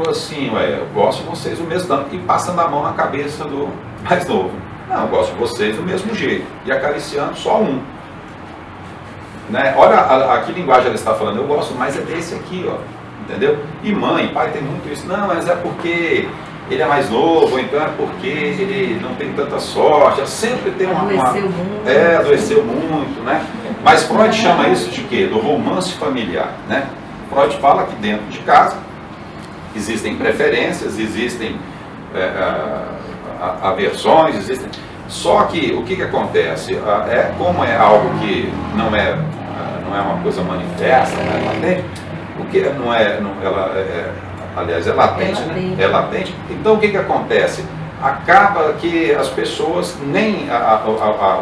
falou assim, ué, eu gosto de vocês do mesmo tanto, e passando a mão na cabeça do mais novo. Não, eu gosto de vocês do mesmo jeito, e acariciando só um. Né? Olha a que linguagem ela está falando, eu gosto mais é desse aqui, ó, entendeu? E mãe, pai tem muito isso, não, mas é porque ele é mais novo, então é porque ele não tem tanta sorte, sempre tem adoeceu muito, né? Mas Freud chama isso de quê? Do romance familiar, né? Freud fala que dentro de casa existem preferências, existem aversões, existem... Só que o que acontece? Como é algo que não é uma coisa manifesta, né? O que aliás, é latente, né? É latente. Então o que acontece? Acaba que as pessoas, nem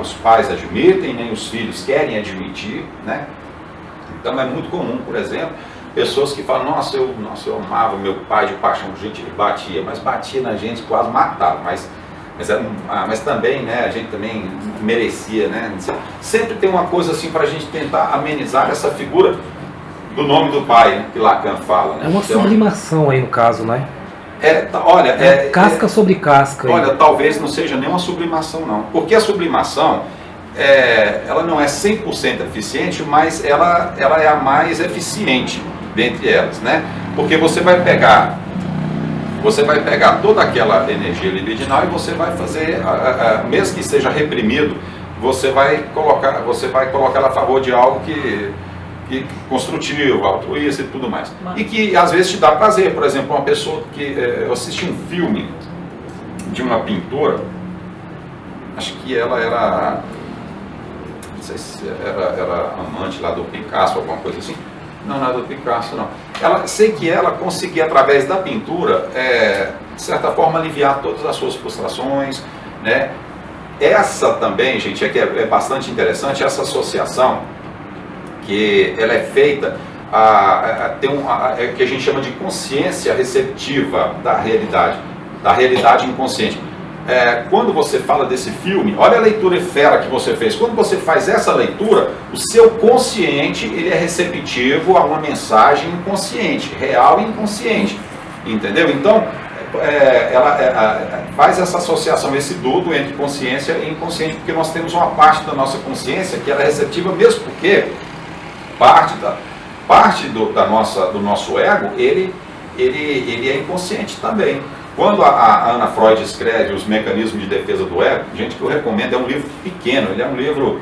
os pais admitem, nem os filhos querem admitir, né? Então é muito comum, por exemplo, pessoas que falam, nossa, eu amava meu pai de paixão, gente, ele batia na gente, quase matava, mas também, né, a gente também merecia, né? Sempre tem uma coisa assim para a gente tentar amenizar essa figura do nome do pai, né, que Lacan fala. Né? É uma sublimação aí no caso, né? Casca sobre casca. Olha, talvez não seja nem uma sublimação não, porque a sublimação, ela não é 100% eficiente, mas ela é a mais eficiente dentre elas, né? Porque você vai pegar toda aquela energia libidinal e você vai fazer, mesmo que seja reprimido, você vai colocar ela a favor de algo que construtivo, altruísta e tudo mais. E que às vezes te dá prazer. Por exemplo, uma pessoa que... eu assisti um filme de uma pintora, acho que ela era... não sei se era amante lá do Picasso, alguma coisa assim. Não é do Picasso, não. Sei que ela conseguia, através da pintura, de certa forma, aliviar todas as suas frustrações, né? Essa também, gente, que é bastante interessante, essa associação, que ela é feita que a gente chama de consciência receptiva da realidade inconsciente. Quando você fala desse filme, olha a leitura fera que você fez. Quando você faz essa leitura, o seu consciente ele é receptivo a uma mensagem inconsciente, real e inconsciente, entendeu? Então, ela faz essa associação, esse dudo entre consciência e inconsciente, porque nós temos uma parte da nossa consciência que ela é receptiva, mesmo porque parte do nosso ego, ele é inconsciente também. Quando a Ana Freud escreve Os Mecanismos de Defesa do Ego, gente, que eu recomendo, é um livro pequeno, ele é um livro,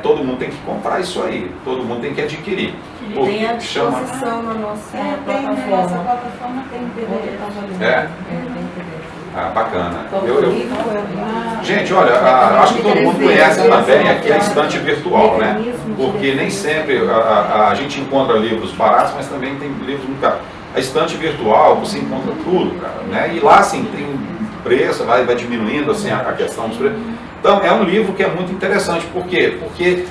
todo mundo tem que comprar isso aí, todo mundo tem que adquirir. Tem à disposição na nossa plataforma. Na nossa plataforma tem PDF. Bacana. Gente, olha, acho que todo mundo conhece também aqui a estante virtual, né? Porque nem sempre a gente encontra livros baratos, mas também tem livros muito caros. A estante virtual, você encontra tudo, cara, né? E lá, assim, tem preço, vai diminuindo, assim, a questão dos preços. Então, é um livro que é muito interessante. Por quê? Porque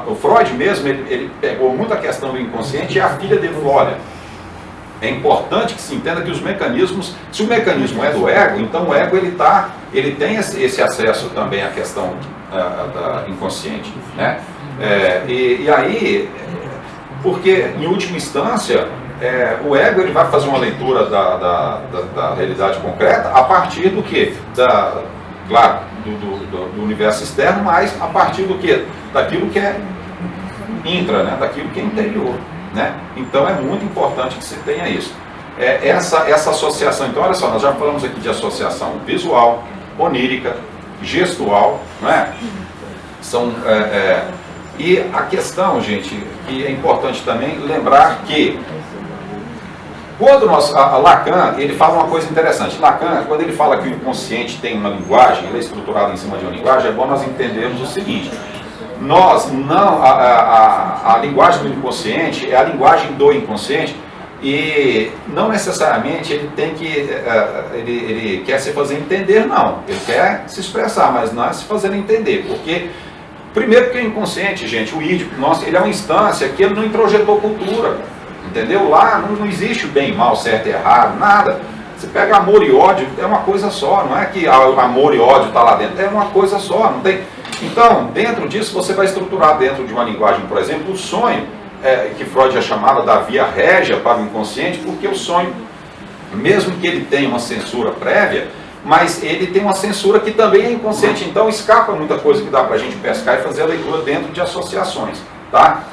o Freud mesmo, ele pegou muito a questão do inconsciente e a filha dele falou, olha, é importante que se entenda que os mecanismos, se o mecanismo é do ego, então o ego ele tem esse acesso também à questão da inconsciente, né? E aí, porque em última instância, o ego ele vai fazer uma leitura da realidade concreta a partir do quê? Claro, do universo externo, mas a partir do quê? Daquilo que é intra, né? Daquilo que é interior. Né? Então é muito importante que se tenha isso. Essa associação, então olha só, nós já falamos aqui de associação visual, onírica, gestual, não é? E a questão, gente, que é importante também lembrar que quando Lacan, ele fala uma coisa interessante. Lacan, quando ele fala que o inconsciente tem uma linguagem, ele é estruturado em cima de uma linguagem, é bom nós entendermos o seguinte: a linguagem do inconsciente é a linguagem do inconsciente e não necessariamente ele quer se fazer entender, não. Ele quer se expressar, mas não é se fazer entender, porque primeiro que o inconsciente, gente, o id, ele é uma instância que ele não introjetou cultura, entendeu? Lá não existe bem, mal, certo e errado, nada. Você pega amor e ódio, é uma coisa só, não é que amor e ódio está lá dentro, é uma coisa só, não tem... Então, dentro disso, você vai estruturar dentro de uma linguagem, por exemplo, o sonho, que Freud já chamava da via régia para o inconsciente, porque o sonho, mesmo que ele tenha uma censura prévia, mas ele tem uma censura que também é inconsciente, então escapa muita coisa que dá para a gente pescar e fazer a leitura dentro de associações. Tá?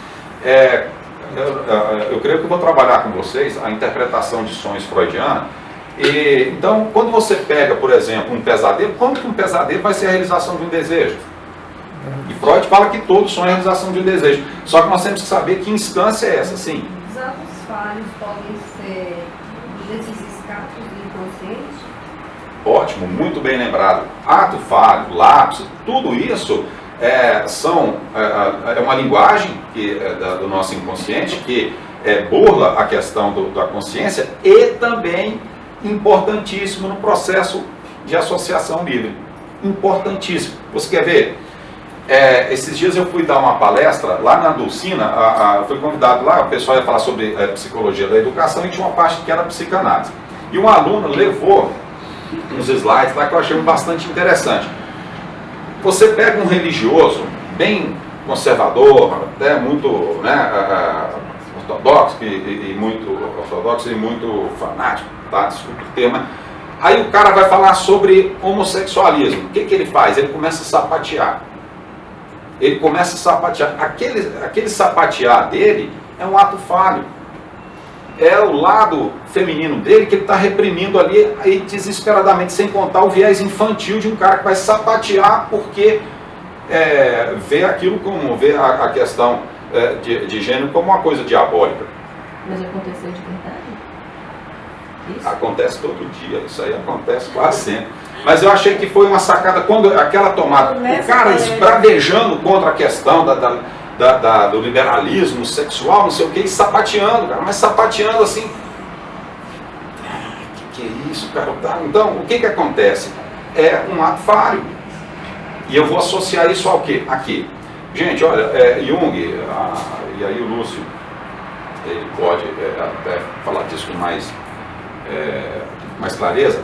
Eu creio que eu vou trabalhar com vocês a interpretação de sonhos freudiana. Então, quando você pega, por exemplo, um pesadelo, como que um pesadelo vai ser a realização de um desejo? E Freud fala que todo sonho é a realização de um desejo. Só que nós temos que saber que instância é essa, sim. Os atos falhos podem ser desses escapos do inconsciente? Ótimo, muito bem lembrado. Ato falho, lapso, tudo isso é uma linguagem do nosso inconsciente que burla a questão da consciência e também importantíssimo no processo de associação livre. Importantíssimo. Você quer ver? Esses dias eu fui dar uma palestra lá na Dulcina, fui convidado lá, o pessoal ia falar sobre psicologia da educação e tinha uma parte que era psicanálise. E um aluno levou uns slides lá que eu achei bastante interessante. Você pega um religioso bem conservador, até muito ortodoxo e muito fanático, tá? Desculpa o termo. Aí o cara vai falar sobre homossexualismo. O que ele faz? Ele começa a sapatear. Ele começa a sapatear. Aquele sapatear dele é um ato falho. É o lado feminino dele que ele está reprimindo ali aí, desesperadamente, sem contar o viés infantil de um cara que vai sapatear porque vê aquilo como, vê a questão de gênero como uma coisa diabólica. Mas aconteceu de verdade? Isso? Acontece todo dia, isso aí acontece quase sempre. Mas eu achei que foi uma sacada, quando aquela tomada, o cara esbravejando contra a questão do liberalismo sexual, não sei o que, e sapateando, cara, mas sapateando assim. Que é isso, cara? Então, o que acontece? É um ato falho. E eu vou associar isso ao quê? Aqui. Gente, olha, Jung, e aí o Lúcio, ele pode até falar disso com mais clareza.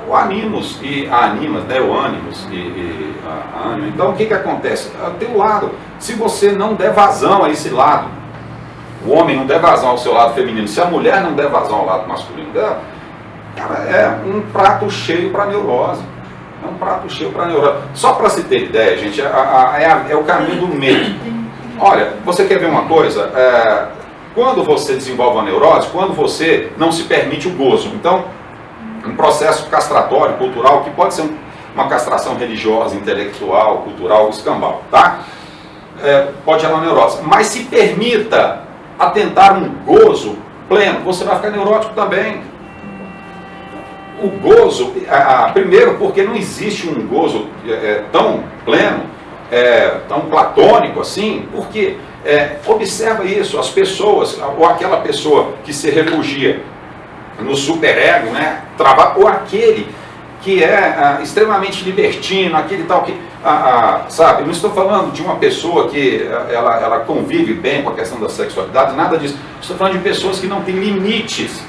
O animus e a animas, né, o ânimos e a ânima. Então, o que acontece? Tem um lado. Se você não der vazão a esse lado, o homem não der vazão ao seu lado feminino, se a mulher não der vazão ao lado masculino dela, cara, é um prato cheio para neurose. É um prato cheio para neurose. Só para se ter ideia, gente, é o caminho do meio. Olha, você quer ver uma coisa? Quando você desenvolve uma neurose, quando você não se permite o gozo. Então, um processo castratório, cultural, que pode ser uma castração religiosa, intelectual, cultural, escambau, tá? Pode gerar uma neurose. Mas se permita atentar um gozo pleno, você vai ficar neurótico também. O gozo, primeiro porque não existe um gozo tão pleno, tão platônico assim, porque observa isso, as pessoas, ou aquela pessoa que se refugia no superego, né, ou aquele que é extremamente libertino, aquele tal que, sabe, não estou falando de uma pessoa que ela convive bem com a questão da sexualidade, nada disso, estou falando de pessoas que não têm limites.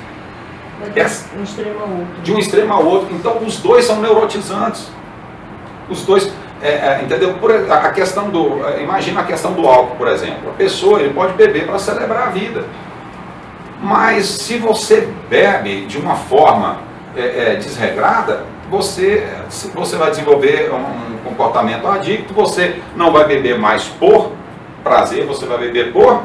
Um extremo ao outro. De um extremo ao outro. Então, os dois são neurotizantes. Os dois, entendeu? A questão imagina a questão do álcool, por exemplo. A pessoa, ele pode beber para celebrar a vida. Mas se você bebe de uma forma desregrada, você vai desenvolver um comportamento adicto, você não vai beber mais por prazer, você vai beber por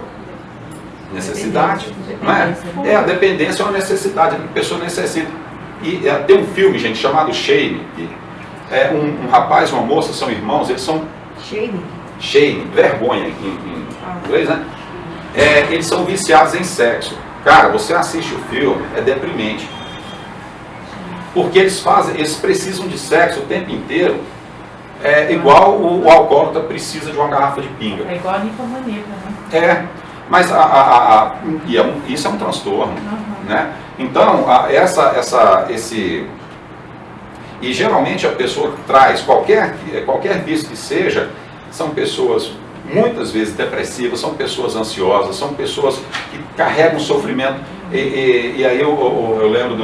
necessidade. Não é? A dependência é uma necessidade, a pessoa necessita. E tem um filme, gente, chamado Shame. Um rapaz e uma moça são irmãos, eles são... Shame, vergonha em inglês, né? Eles são viciados em sexo. Cara, você assiste o filme, é deprimente. Porque eles precisam de sexo o tempo inteiro. Igual o alcoólatra precisa de uma garrafa de pinga. É igual a ninfomaníaca, né? Mas isso é um transtorno. Né? Então, e geralmente a pessoa que traz qualquer vício que seja, são pessoas muitas vezes depressivas, são pessoas ansiosas, são pessoas que carregam sofrimento. E aí eu lembro de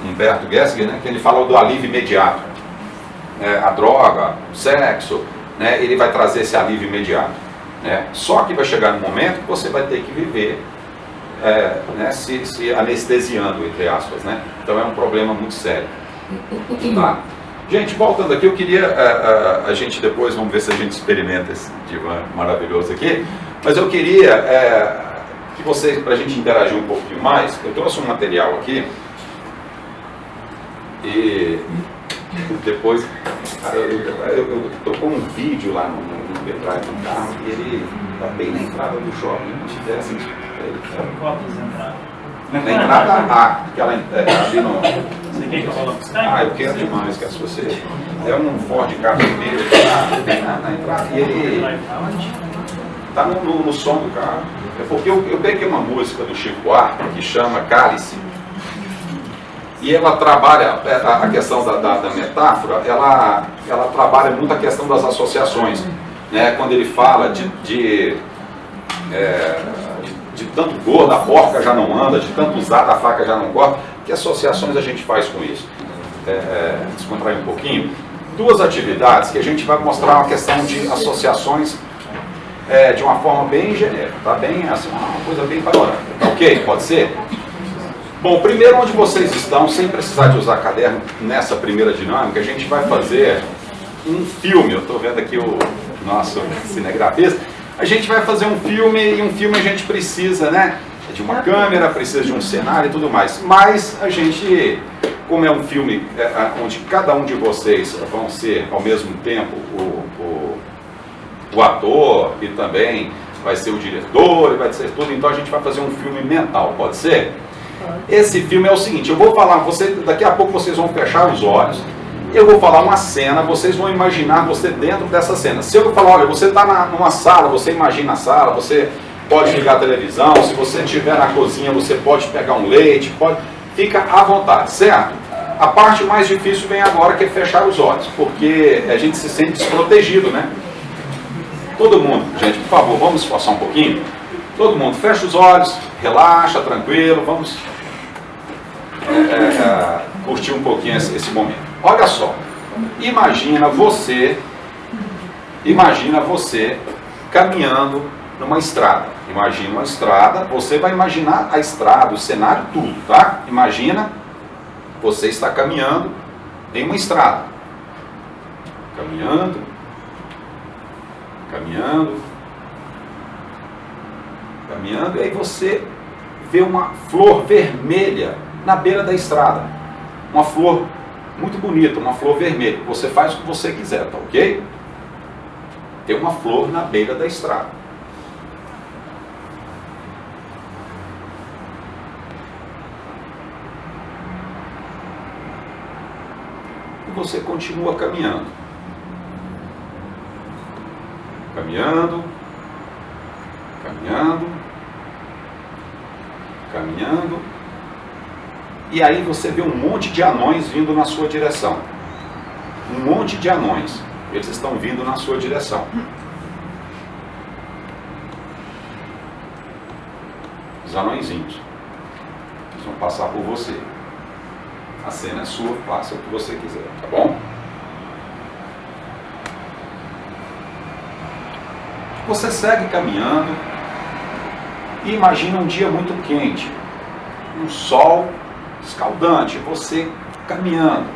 Humberto Gessinger, né, que ele fala do alívio imediato. A droga, o sexo, né, ele vai trazer esse alívio imediato. né? Só que vai chegar no momento que você vai ter que viver né, se anestesiando, entre aspas, né? Então é um problema muito sério. Tá? Gente, voltando aqui, eu queria, a gente depois, vamos ver se a gente experimenta esse divã maravilhoso aqui, mas eu queria que vocês, para a gente interagir um pouquinho mais, eu trouxe um material aqui, e depois, eu estou com um vídeo lá no pendrive do carro, e ele está bem na entrada do shopping, se desse na entrada A, aquela ali no... Você quer que eu coloque Skype? Eu quero demais, que se você... É um Ford Carpinteiro bem na entrada, e ele está no som do carro. É porque eu peguei uma música do Chico Buarque que chama Cálice, e ela trabalha a questão da metáfora, ela trabalha muito a questão das associações, né? Quando ele fala de tanto gorda, a porca já não anda, de tanto usar a faca já não corta. Que associações a gente faz com isso? Descontrair um pouquinho. Duas atividades que a gente vai mostrar uma questão de associações de uma forma bem genérica, tá? Bem, assim, uma coisa bem panorâmica. Tá ok? Pode ser? Bom, primeiro, onde vocês estão, sem precisar de usar caderno, nessa primeira dinâmica, a gente vai fazer um filme. Eu estou vendo aqui o nosso cinegrafista. A gente vai fazer um filme, e um filme a gente precisa, né, de uma câmera, precisa de um cenário e tudo mais. Mas a gente, como é um filme onde cada um de vocês vão ser, ao mesmo tempo, o ator e também vai ser o diretor, e vai ser tudo, então a gente vai fazer um filme mental, pode ser? Esse filme é o seguinte, eu vou falar, daqui a pouco vocês vão fechar os olhos, eu vou falar uma cena, vocês vão imaginar você dentro dessa cena. Se eu falar, olha, você está numa sala, você imagina a sala, você pode ligar a televisão, se você estiver na cozinha, você pode pegar um leite, fica à vontade, certo? A parte mais difícil vem agora, que é fechar os olhos, porque a gente se sente desprotegido, né? Todo mundo, gente, por favor, vamos esforçar um pouquinho. Todo mundo, fecha os olhos, relaxa, tranquilo, vamos curtir um pouquinho esse momento. Olha só, imagina você caminhando numa estrada. Imagina uma estrada, você vai imaginar a estrada, o cenário, tudo, tá? Imagina, você está caminhando em uma estrada. Caminhando, e aí você vê uma flor vermelha na beira da estrada. Uma flor muito bonita, uma flor vermelha. Você faz o que você quiser, tá ok? Tem uma flor na beira da estrada. E você continua caminhando. Caminhando. E aí você vê um monte de anões vindo na sua direção. Um monte de anões. Eles estão vindo na sua direção. Os anõezinhos. Eles vão passar por você. A cena é sua, faça o que você quiser, tá bom? Você segue caminhando e imagina um dia muito quente. Um sol escaldante, você caminhando,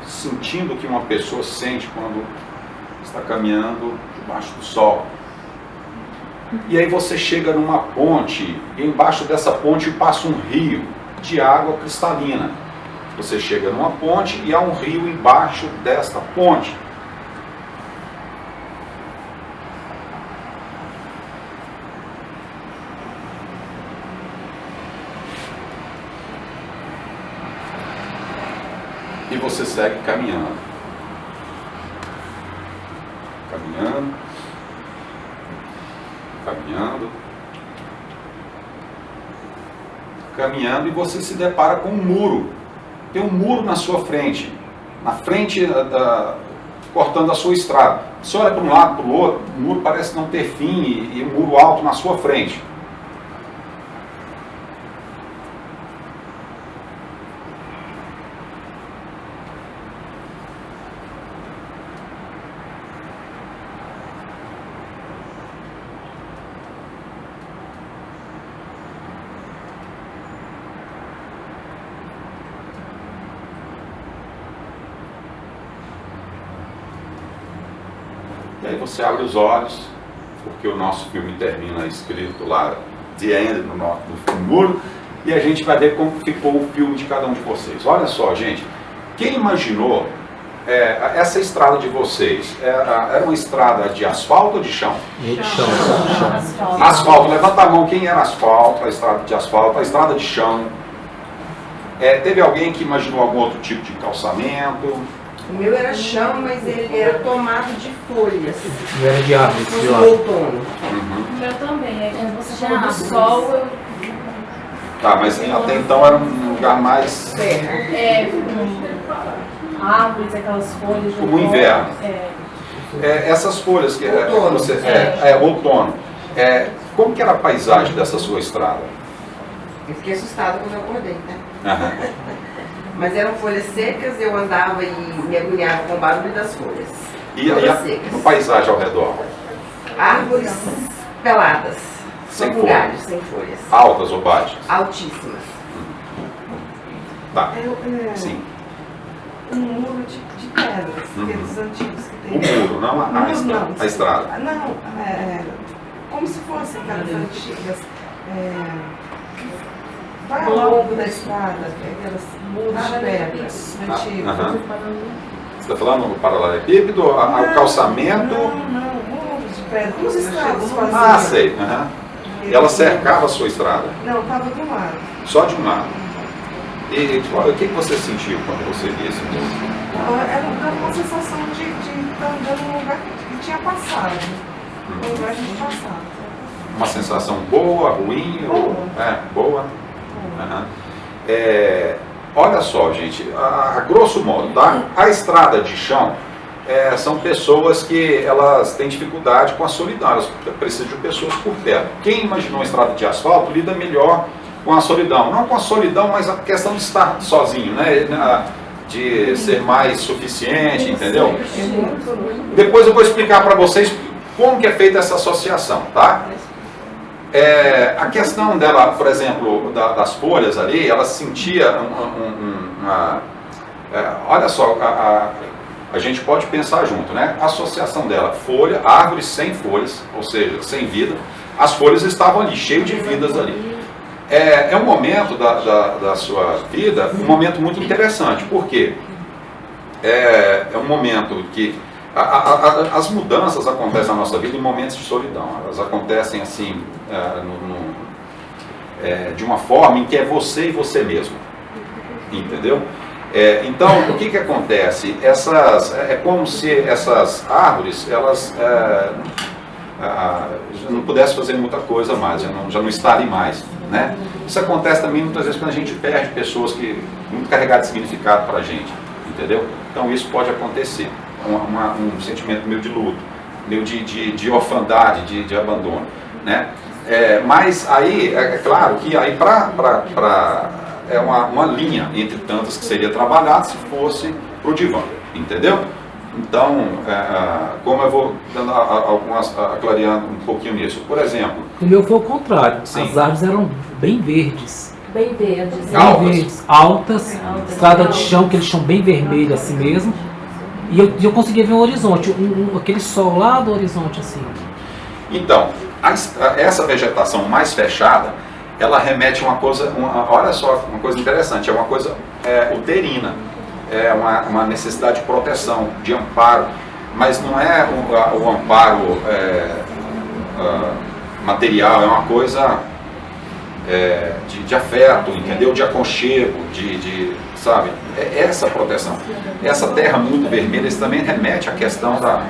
sentindo o que uma pessoa sente quando está caminhando debaixo do sol. E aí você chega numa ponte, e embaixo dessa ponte passa um rio de água cristalina. Você chega numa ponte e há um rio embaixo desta ponte. E você segue caminhando. Caminhando, e você se depara com um muro. Tem um muro na sua frente. Na frente, cortando a sua estrada. Você olha para um lado, para o outro, o muro parece não ter fim, e um muro alto na sua frente. E aí você abre os olhos, porque o nosso filme termina escrito lá, The End, no muro, e a gente vai ver como ficou o filme de cada um de vocês. Olha só, gente, quem imaginou essa estrada de vocês? Era uma estrada de asfalto ou de chão? De chão. Asfalto, levanta a mão, quem era asfalto, a estrada de asfalto, a estrada de chão. Teve alguém que imaginou algum outro tipo de calçamento? O meu era chão, mas ele era tomado de folhas. E era de árvore, sei lá. No outono. O meu também. Você Já falou do sol, Tá, mas até então era um lugar mais Terra. com árvores, aquelas folhas. como o inverno. É, Essas folhas que Outono. outono. Como que era a paisagem dessa sua estrada? Eu fiquei assustada quando eu acordei, né? Aham. Mas eram folhas secas, eu andava e me agoniava com o barulho das folhas. E Todas a secas. paisagem ao redor? Árvores peladas, Sem com folhas. galhos, sem folhas. Altas ou baixas? Altíssimas. Tá, É sim. um muro de pedras, Uhum. aqueles antigos que O tem. muro, não a estrada. A estrada. Não, como se fossem aquelas antigas. Vai ao longo da estrada, aquelas muros de pedras antigos. Aham. Você está falando do paralelepípedo, o calçamento? Não, muros de pedra, como os escravos faziam. Ah, sei. Aham. E ela cercava a sua estrada, Não, estava do lado. só de um lado. E o que você sentiu quando você via esse muro? Era uma sensação de estar andando num lugar que tinha passado. Um lugar de passado. Uma sensação boa, ruim? Boa. Aham. Olha só, gente, a grosso modo, tá? A estrada de chão são pessoas que elas têm dificuldade com a solidão, elas precisam de pessoas por perto. Quem imaginou a estrada de asfalto lida melhor com a solidão. Não com a solidão, mas a questão de estar sozinho, né? De ser mais suficiente, entendeu? Depois eu vou explicar para vocês como que é feita essa associação, tá? A questão dela, por exemplo, das folhas ali, ela sentia olha só, a gente pode pensar junto, né? A associação dela, folha, árvores sem folhas, ou seja, sem vida, as folhas estavam ali, cheias de vidas ali. É um momento da sua vida, um momento muito interessante, porque é um momento que as mudanças acontecem na nossa vida em momentos de solidão. Elas acontecem assim, de uma forma em que é você e você mesmo. Entendeu? Então, o que acontece? É como se essas árvores, elas já não pudessem fazer muita coisa mais, já não estarem mais. Né? Isso acontece também muitas vezes quando a gente perde pessoas muito carregadas de significado para a gente. Entendeu? Então, isso pode acontecer. Um sentimento meio de luto, meio de orfandade, de abandono, né? Mas aí, é claro que aí é uma linha entre tantas que seria trabalhada se fosse para o divã, entendeu? Então, como eu vou dando clareando um pouquinho nisso, por exemplo... O meu foi o contrário, Sim. as árvores eram bem verdes. Bem verdes. Bem Altas. verdes, altas, estrada de chão, aquele chão bem vermelho assim mesmo. E eu conseguia ver o horizonte, aquele sol lá do horizonte assim. Então, essa vegetação mais fechada, ela remete a uma coisa, olha só, uma coisa interessante, é uma coisa uterina, é uma necessidade de proteção, de amparo, mas não é o amparo material, é uma coisa de afeto, entendeu? De aconchego, sabe? Essa proteção. Essa terra muito vermelha, isso também remete à questão da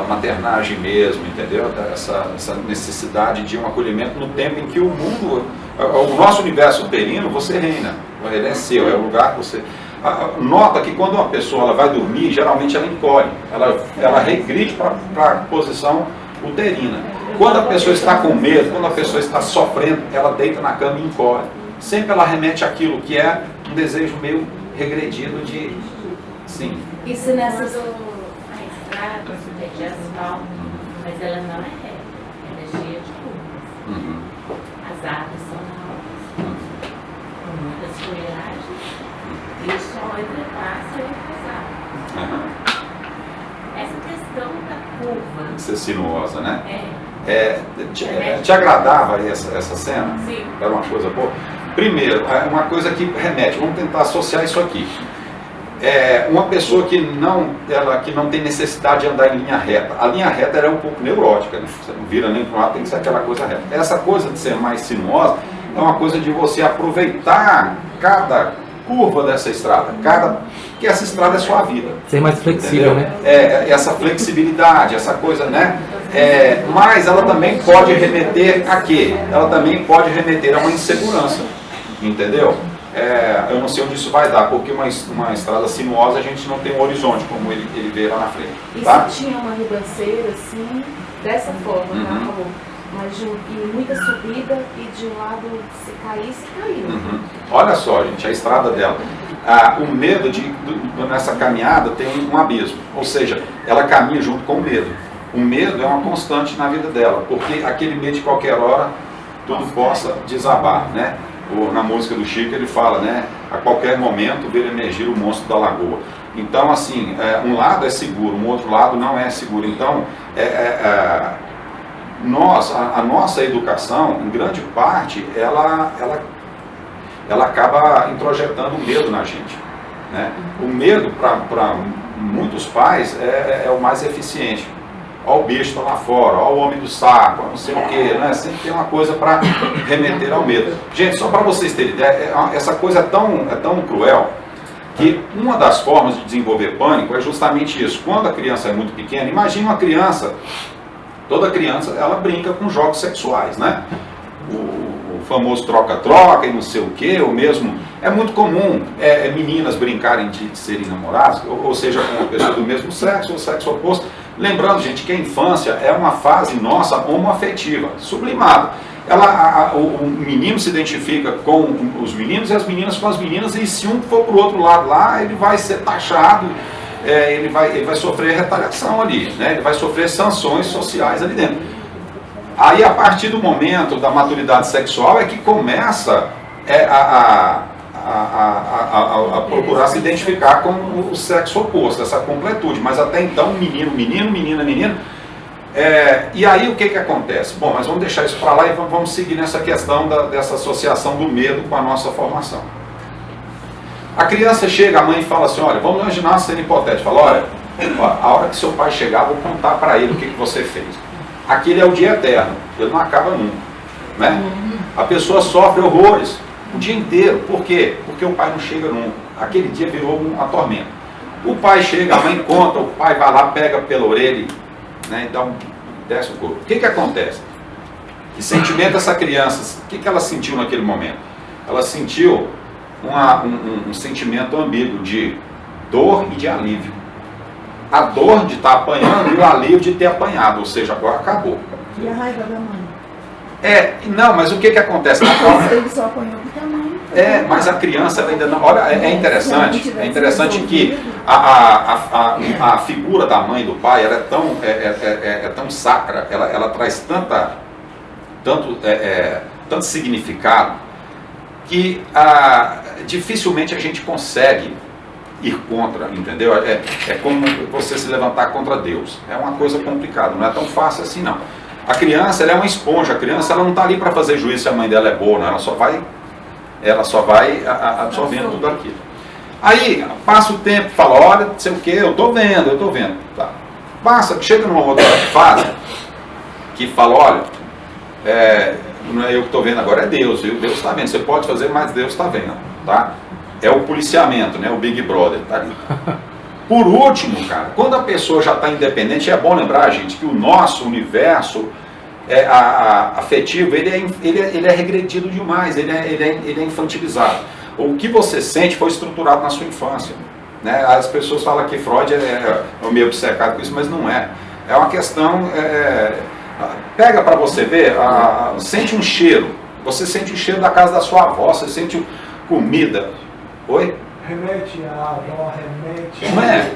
maternagem mesmo, entendeu? Essa necessidade de um acolhimento no tempo em que o mundo, o nosso universo uterino, você reina, ele é seu, é o lugar que você... Nota que quando uma pessoa ela vai dormir, geralmente ela encolhe, ela regride para a posição uterina. Quando a pessoa está com medo, quando a pessoa está sofrendo, ela deita na cama e encolhe. Sempre ela remete àquilo que é um desejo meio regredido de... Sim. Isso nessas... A estrada é de asfalto, mas ela não é reta, ela é cheia de curvas. As árvores são altas, com muitas folhagens, e o sol entre passa e as árvores. Essa questão da curva. Ser sinuosa, né? É. Te agradava essa cena? Sim. Era uma coisa boa? Primeiro, uma coisa que remete, vamos tentar associar isso aqui. Uma pessoa que não tem necessidade de andar em linha reta. A linha reta era um pouco neurótica, né? Você não vira nem para um lado, tem que ser aquela coisa reta. Essa coisa de ser mais sinuosa é uma coisa de você aproveitar cada curva dessa estrada, que essa estrada é sua vida. Ser mais flexível, Entendeu? né? Essa flexibilidade, essa coisa, né? Mas ela também pode remeter a quê? Ela também pode remeter a uma insegurança, entendeu? Eu não sei onde isso vai dar, porque uma estrada sinuosa a gente não tem um horizonte, como ele vê lá na frente. E Tá? se tinha uma ribanceira assim, dessa forma, tá, por favor? Mas e muita subida e de um lado se caísse, caiu. Olha só, gente, a estrada dela. O medo nessa caminhada tem um abismo, ou seja, ela caminha junto com o medo. O medo é uma constante na vida dela, porque aquele medo de qualquer hora tudo possa desabar, né? Na música do Chico ele fala, né? A qualquer momento ver emergir o monstro da lagoa. Então, assim, um lado é seguro, um outro lado não é seguro. Então, a nossa educação, em grande parte, ela acaba introjetando o medo na gente, né? O medo, para muitos pais, é o mais eficiente. Olha o bicho está lá fora, olha o homem do saco, não sei o quê, né? Sempre tem uma coisa para remeter ao medo. Gente, só para vocês terem ideia, essa coisa é tão cruel que uma das formas de desenvolver pânico é justamente isso. Quando a criança é muito pequena, imagina uma criança, toda criança, ela brinca com jogos sexuais, né? O famoso troca-troca e não sei o quê, ou mesmo, é muito comum meninas brincarem de serem namoradas, ou seja, com uma pessoa do mesmo sexo ou sexo oposto. Lembrando, gente, que a infância é uma fase nossa homoafetiva, sublimada. O menino se identifica com os meninos e as meninas com as meninas, e se um for para o outro lado lá, ele vai ser taxado, ele vai sofrer retaliação ali, né? Ele vai sofrer sanções sociais ali dentro. Aí, a partir do momento da maturidade sexual, é que começa a procurar se identificar com o sexo oposto, essa completude. Mas até então, menino, menina, menina. E aí o que acontece? Bom, mas vamos deixar isso para lá e vamos seguir nessa questão dessa associação do medo com a nossa formação. A criança chega, a mãe fala assim, olha, vamos imaginar uma cena hipotética. Fala, olha, a hora que seu pai chegar, vou contar para ele o que você fez. Aquele é o dia eterno, ele não acaba nunca, né? A pessoa sofre horrores o dia inteiro. Por quê? Porque o pai não chega nunca. Aquele dia virou uma tormenta. O pai chega, a mãe conta, o pai vai lá, pega pela orelha, né, e desce o corpo. O que acontece? Que sentimento essa criança, o que ela sentiu naquele momento? Ela sentiu um sentimento ambíguo de dor e de alívio. A dor de estar apanhando e o alívio de ter apanhado, ou seja, agora acabou. E a raiva da mãe? Não, mas o que acontece? Ele só apanhou porque a mãe... Mas a criança ela ainda não... Olha, é interessante que a figura da mãe e do pai ela é tão sacra, ela traz tanto significado, que dificilmente a gente consegue ir contra, entendeu? É como você se levantar contra Deus. É uma coisa complicada, não é tão fácil assim não. A criança ela é uma esponja, a criança ela não está ali para fazer juízo se a mãe dela é boa, não. Ela só vai absorvendo tudo aquilo. Aí passa o tempo, fala, olha, não sei o que, eu estou vendo. Tá. Chega numa outra fase que fala, olha, não é eu que estou vendo agora, é Deus, viu? Deus está vendo, você pode fazer, mas Deus está vendo, tá? É o policiamento, né? O Big Brother, tá ali. Por último, cara, quando a pessoa já está independente, é bom lembrar, gente, que o nosso universo afetivo, ele é regredido demais, ele é infantilizado. O que você sente foi estruturado na sua infância, né? As pessoas falam que Freud é meio obcecado com isso, mas não é. É uma questão... pega para você ver, sente um cheiro, você sente o cheiro da casa da sua avó, você sente comida. Oi? Remete a avó, remete... Não é?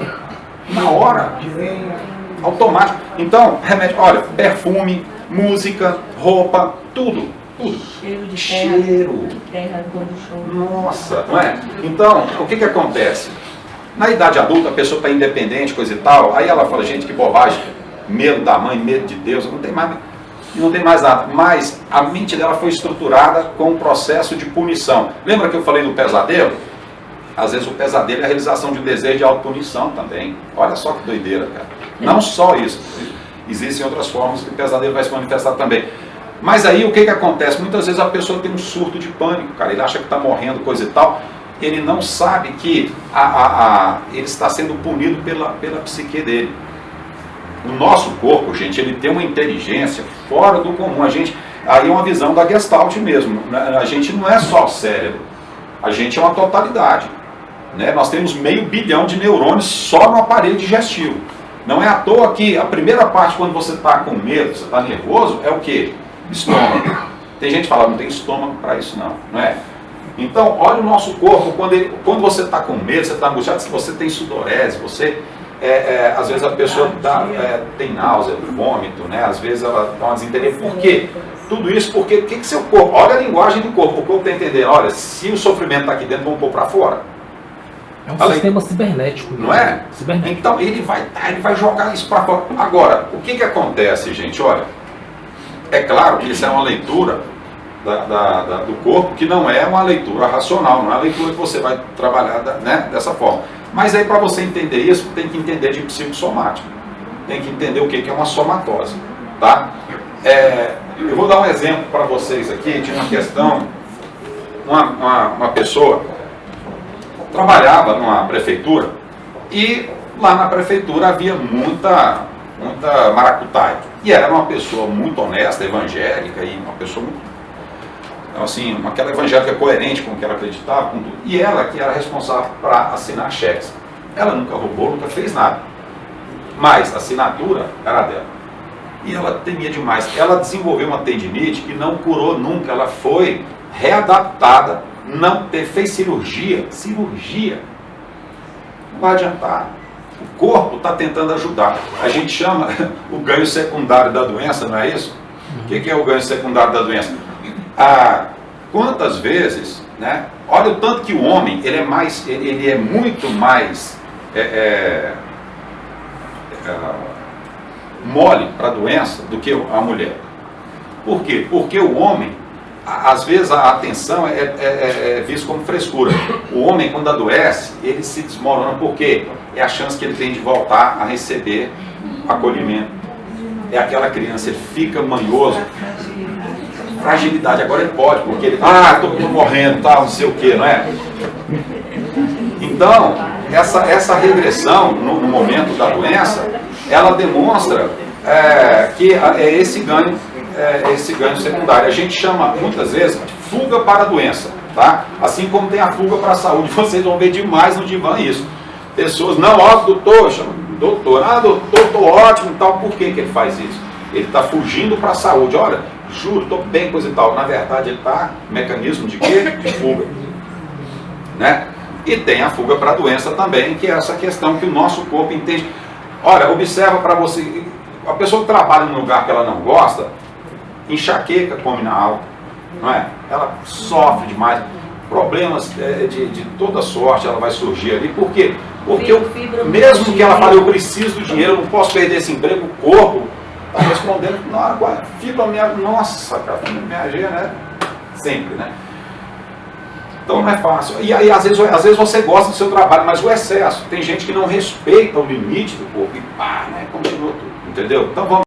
Na hora. De lenha. Automático. Então, remete, olha, perfume, música, roupa, tudo. Cheiro de cheiro. terra quando chove. Nossa, não é? Então, o que acontece? Na idade adulta, a pessoa está independente, coisa e tal, aí ela fala, gente, que bobagem, medo da mãe, medo de Deus, não tem mais nada. Mas a mente dela foi estruturada com um processo de punição. Lembra que eu falei do pesadelo? Às vezes o pesadelo é a realização de um desejo de autopunição também. Olha só que doideira, cara. Não só isso. Existem outras formas que o pesadelo vai se manifestar também. Mas aí o que acontece? Muitas vezes a pessoa tem um surto de pânico, cara. Ele acha que está morrendo, coisa e tal. Ele não sabe que ele está sendo punido pela psique dele. O nosso corpo, gente, ele tem uma inteligência fora do comum. Aí é uma visão da Gestalt mesmo. A gente não é só cérebro. A gente é uma totalidade. Né? Nós temos 500 bilhão de neurônios só no aparelho digestivo. Não é à toa que a primeira parte, quando você está com medo, você está nervoso, é o quê? Estômago. Tem gente que fala, não tem estômago para isso não é? Então, olha o nosso corpo, quando você está com medo, você está angustiado, se você tem sudorese, às vezes a pessoa tem náusea, vômito, né? Às vezes ela dá uma desinteria. Por quê? Tudo isso porque o que seu corpo, olha a linguagem do corpo, o corpo está entendendo, olha, se o sofrimento está aqui dentro, vamos pôr para fora. É um sistema cibernético. Não é? Cibernético. Então ele vai jogar isso para fora. Agora, o que acontece, gente? Olha, é claro que isso é uma leitura do corpo que não é uma leitura racional, não é uma leitura que você vai trabalhar dessa forma. Mas aí para você entender isso, tem que entender de psicossomática. Tem que entender o que é uma somatose. Tá? Eu vou dar um exemplo para vocês aqui de uma questão. Uma pessoa trabalhava numa prefeitura e lá na prefeitura havia muita maracutaia. E era uma pessoa muito honesta, evangélica, e uma pessoa muito, assim, aquela evangélica coerente com o que ela acreditava, com tudo. E ela que era responsável para assinar cheques. Ela nunca roubou, nunca fez nada. Mas a assinatura era dela. E ela temia demais. Ela desenvolveu uma tendinite que não curou nunca. Ela foi readaptada, fez cirurgia. Não vai adiantar. O corpo está tentando ajudar. A gente chama o ganho secundário da doença, não é isso? O que é o ganho secundário da doença? Quantas vezes, né? Olha o tanto que o homem ele é muito mais mole para a doença do que a mulher. Por quê? Porque o homem, às vezes a atenção é vista como frescura. O homem, quando adoece, ele se desmorona, porque é a chance que ele tem de voltar a receber acolhimento. É aquela criança, ele fica manhoso. Fragilidade, agora ele pode, porque ele, tô morrendo, tal, não sei o que, não é? Então, essa regressão no momento da doença, ela demonstra que é esse ganho secundário. A gente chama, muitas vezes, de fuga para a doença, tá? Assim como tem a fuga para a saúde, vocês vão ver demais no divã isso. Pessoas, doutor, chama doutor, doutor, tô ótimo e tal. Por que ele faz isso? Ele está fugindo para a saúde. Olha, juro, estou bem, coisa e tal. Na verdade, ele está mecanismo de quê? De fuga. Né? E tem a fuga para a doença também, que é essa questão que o nosso corpo entende. Olha, observa para você, a pessoa que trabalha num lugar que ela não gosta, enxaqueca come na alta, não é? Ela sofre demais. Problemas de toda sorte ela vai surgir ali. Por quê? Porque mesmo que ela fale, eu preciso do dinheiro, eu não posso perder esse emprego, o corpo está respondendo, fibra minha, nossa, cara, minha G, né? Sempre, né? Então não é fácil. E aí, às vezes você gosta do seu trabalho, mas o excesso, tem gente que não respeita o limite do corpo e continua tudo, entendeu? Então vamos